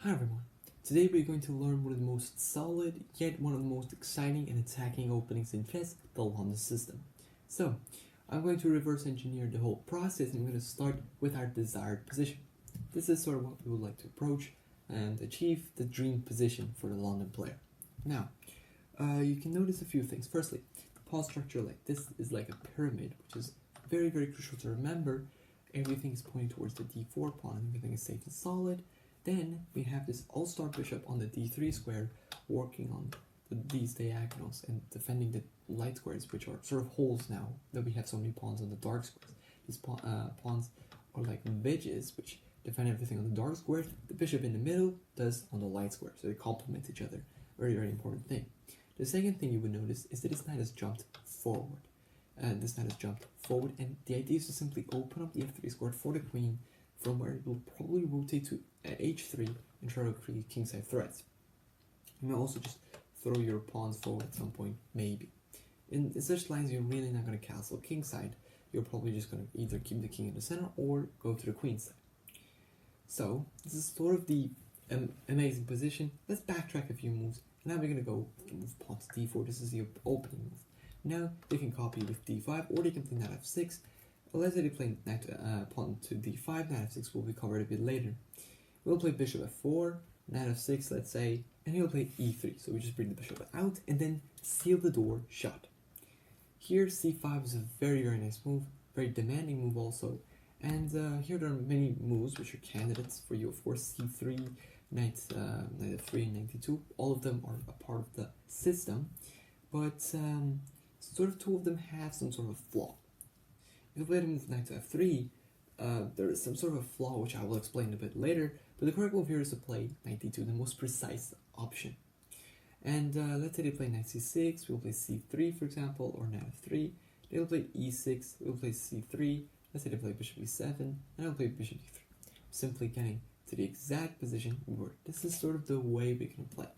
Hi everyone. Today we're going to learn one of the most solid, yet one of the most exciting and attacking openings in chess, the London system. So, I'm going to reverse engineer the whole process and I'm going to start with our desired position. This is sort of what we would like to approach and achieve the dream position for the London player. Now, you can notice a few things. Firstly, the pawn structure like this is like a pyramid, which is very, very crucial to remember. Everything is pointing towards the d4 pawn, everything is safe and solid. Then we have this all-star bishop on the d3 square working on these diagonals and defending the light squares, which are sort of holes now that we have so many pawns on the dark squares. These pawns are like wedges, which defend everything on the dark squares. The bishop in the middle does on the light square, so they complement each other. Very, very important thing. The second thing you would notice is that this knight has jumped forward. And the idea is to simply open up the f3 square for the queen, from where it will probably rotate to h3 and try to create kingside threats. You may also just throw your pawns forward at some point, maybe. In such lines, you're really not going to castle kingside. You're probably just going to either keep the king in the center or go to the queen side. So, this is sort of the amazing position. Let's backtrack a few moves. Now we're going to go move pawn to d4. This is the opening move. Now, they can copy with d5, or they can play knight f6. Let's say they play pawn to d5, knight f6 will be covered a bit later. We'll play bishop f4, knight f6, let's say, and he'll play e3. So we just bring the bishop out and then seal the door shut. Here, c5 is a very, very nice move, very demanding move also. And here there are many moves which are candidates for you, of course. c3, knight f3, and knight d2. All of them are a part of the system, but sort of two of them have some sort of flaw. If you play the move knight to f3, there is some sort of a flaw which I will explain a bit later, but the correct move here is to play knight d2, the most precise option. And let's say they play knight c6, we'll play c3 for example, or knight f3, they'll play e6, we'll play c3, let's say they play bishop e7, and I'll play bishop e3. Simply getting to the exact position we were. This is sort of the way we can play.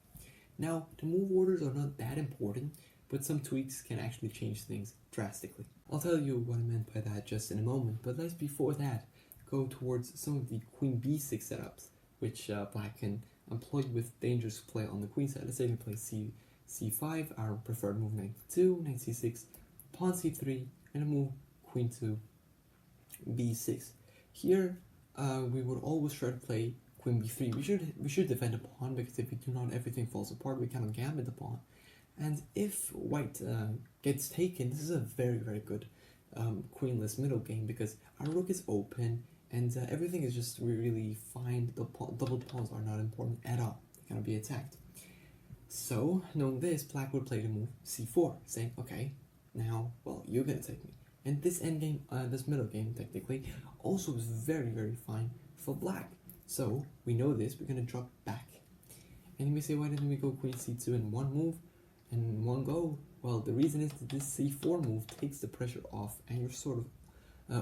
Now, the move orders are not that important, but some tweaks can actually change things drastically. I'll tell you what I meant by that just in a moment, but let's before that go towards some of the queen b6 setups, which black can employ with dangerous play on the queen side. Let's say we play c5, our preferred move knight to knight c6, pawn c3, and a move queen to b6. Here, we would always try to play queen b3. We should defend the pawn, because if we do not, everything falls apart. We cannot gambit the pawn. And if white gets taken, this is a very, very good queenless middle game, because our rook is open and everything is just really fine. The double pawns are not important at all. They cannot be attacked. So, knowing this, black would play the move c4, saying, okay, now, well, you're gonna take me. And this endgame, this middle game, technically, also is very, very fine for black. So, we know this, we're gonna drop back. And you may say, why didn't we go queen c2 in one move? In one go? Well, the reason is that this c4 move takes the pressure off and you're sort of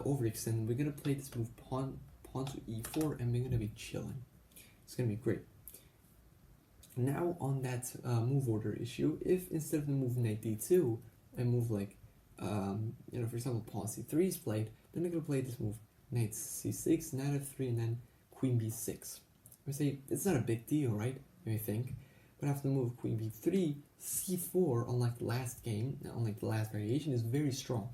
overextended. We're going to play this move pawn to e4 and we're going to be chilling. It's going to be great. Now on that move order issue, if instead of the move knight d2, a move like, for example, pawn c3 is played, then we're going to play this move knight c6, knight f3, and then queen b6. We say, it's not a big deal, right? You may think. But after the move queen b3, c4, unlike the last game, unlike the last variation, is very strong,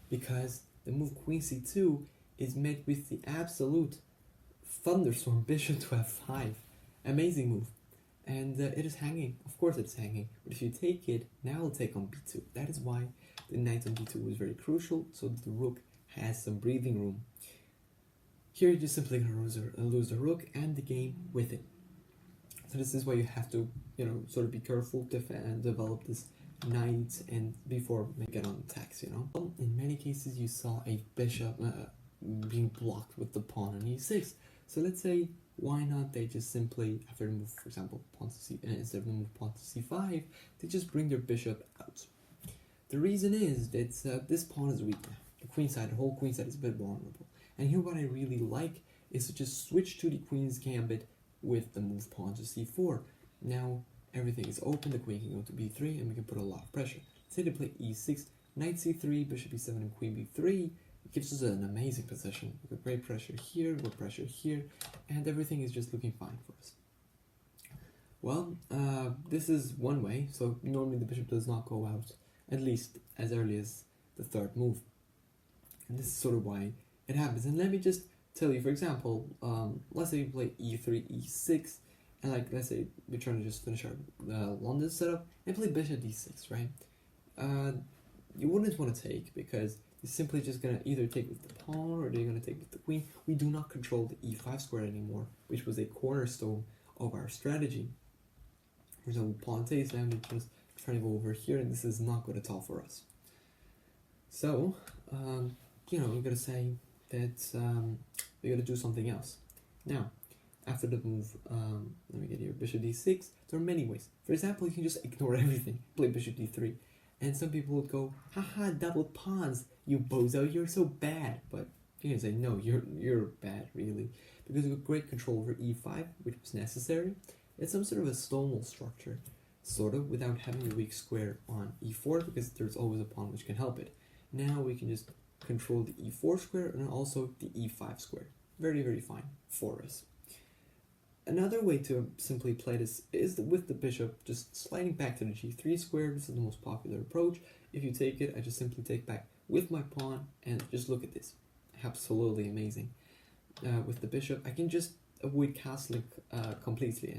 because the move queen c2 is met with the absolute thunderstorm bishop to f5. Amazing move. And it is hanging. Of course it's hanging. But if you take it, now it'll take on b2. That is why the knight on b2 was very crucial, so that the rook has some breathing room. Here you're just simply going to lose the rook and the game with it. So this is why you have to, sort of be careful and develop this knight and before make it on attacks, In many cases, you saw a bishop being blocked with the pawn on e6. So let's say, why not they just simply, after the move, for example, pawn to c, instead of the move pawn to c5, they just bring their bishop out. The reason is that this pawn is weak now. The queen side, the whole queen side is a bit vulnerable. And here what I really like is to just switch to the queen's gambit with the move pawn to c4. Now everything is open, the queen can go to b3 and we can put a lot of pressure. Say they play e6, knight c3, bishop e7 and queen b3. It gives us an amazing position. We have great pressure here, good pressure here, and everything is just looking fine for us. Well, this is one way, so normally the bishop does not go out, at least as early as the third move. And this is sort of why it happens. And let me just tell you, for example, let's say you play e3, e6, and like, let's say we're trying to just finish our London setup, and play bishop d6, right? You wouldn't want to take, because you're simply just going to either take with the pawn, or they're going to take with the queen. We do not control the e5 square anymore, which was a cornerstone of our strategy. For example, pawn takes, now they're just trying to go over here, and this is not good at all for us. So, you know, we're going to say that we're going to do something else. Now, after the move, let me get here, bishop d6, there are many ways. For example, you can just ignore everything, play bishop d3. And some people would go, haha, double pawns, you bozo, you're so bad. But you can say, no, you're bad, really. Because you have great control over e5, which was necessary. It's some sort of a Stonewall structure, sort of, without having a weak square on e4, because there's always a pawn which can help it. Now we can just control the e4 square and also the e5 square. Very, very fine for us. Another way to simply play this is with the bishop just sliding back to the g3 square. This is the most popular approach. If you take it, I just simply take back with my pawn, and just look at this. Absolutely amazing. With the bishop, I can just avoid castling completely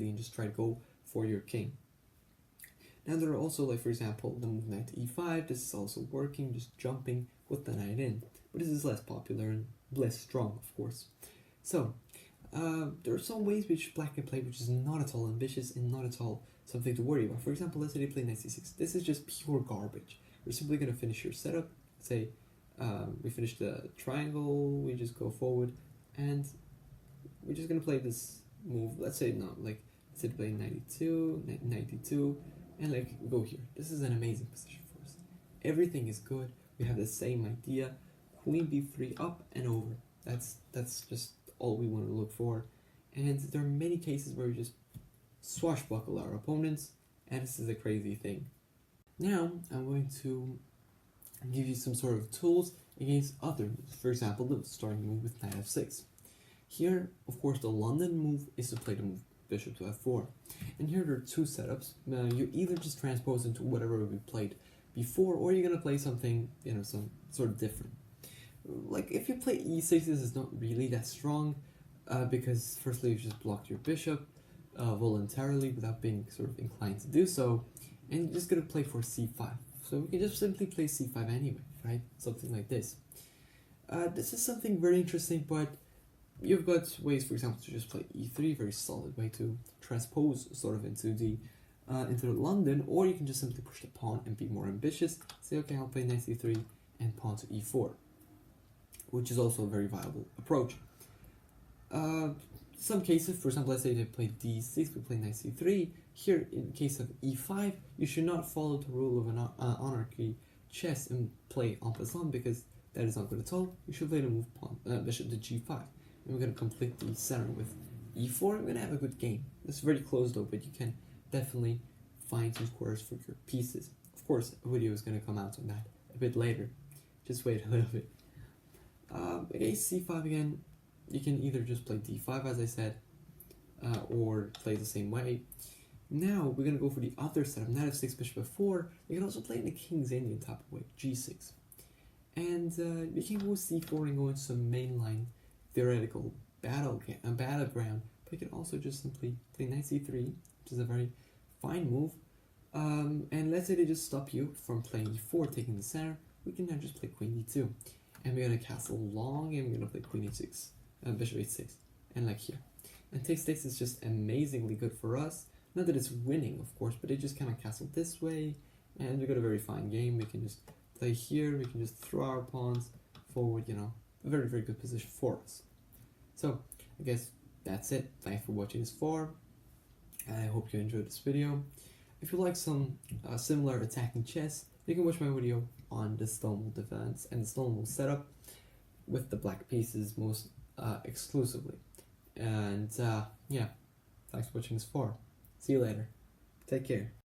and just try to go for your king. Now there are also, like, for example, the move knight to e5. This is also working, just jumping with the knight in. But this is less popular and less strong, of course. So, there are some ways which black can play which is not at all ambitious and not at all something to worry about. For example, let's say they play knight c6. This is just pure garbage. We're simply going to finish your setup. Say we finish the triangle, we just go forward, and we're just going to play this move. Let's say play 92, 92, and like go here. This is an amazing position for us. Everything is good. We have the same idea. Queen b3 up and over. That's just all we want to look for. And there are many cases where we just swashbuckle our opponents, and this is a crazy thing. Now I'm going to give you some sort of tools against other moves. For example, the starting move with knight f6. Here, of course, the London move is to play the move bishop to f4. And here there are two setups. You either just transpose into whatever we played before, or you're going to play something, you know, some sort of different. Like, if you play e6, this is not really that strong, because firstly you just blocked your bishop voluntarily without being sort of inclined to do so, and you're just going to play for c5. So we can just simply play c5 anyway, right? Something like this. This is something very interesting, but you've got ways, for example, to just play e3, very solid way to transpose sort of into the London, or you can just simply push the pawn and be more ambitious. Say, okay, I'll play knight c3 and pawn to e4, which is also a very viable approach. Some cases, for example, let's say they play d6, we play knight c3. Here, in case of e5, you should not follow the rule of an anarchy chess and play en passant, because that is not good at all. You should play the move pawn, bishop to g5. And we're going to complete the center with e4. We're going to have a good game. It's very close though, but you can definitely find some squares for your pieces. Of course, a video is going to come out on that a bit later. Just wait a little bit. Against c5 again, you can either just play d5 as I said, or play the same way. Now we're going to go for the other setup, knight f6, bishop f4. You can also play in the King's Indian type of way, g6. And you can go c4 and go into some mainline theoretical battleground, but you can also just simply play knight c3, which is a very fine move. And let's say they just stop you from playing e4, taking the center. We can now just play queen d2. And we're going to castle long, and we're going to play queen e6, bishop h6, and like here. And takes is just amazingly good for us. Not that it's winning, of course, but it just kind of castled this way, and we got a very fine game. We can just play here, we can just throw our pawns forward, you know, a very, very good position for us. So, I guess that's it. Thanks for watching this far. I hope you enjoyed this video. If you like some similar attacking chess, you can watch my video on the Stonewall defense and the Stonewall setup with the black pieces most exclusively. And yeah, thanks for watching this far. See you later. Take care.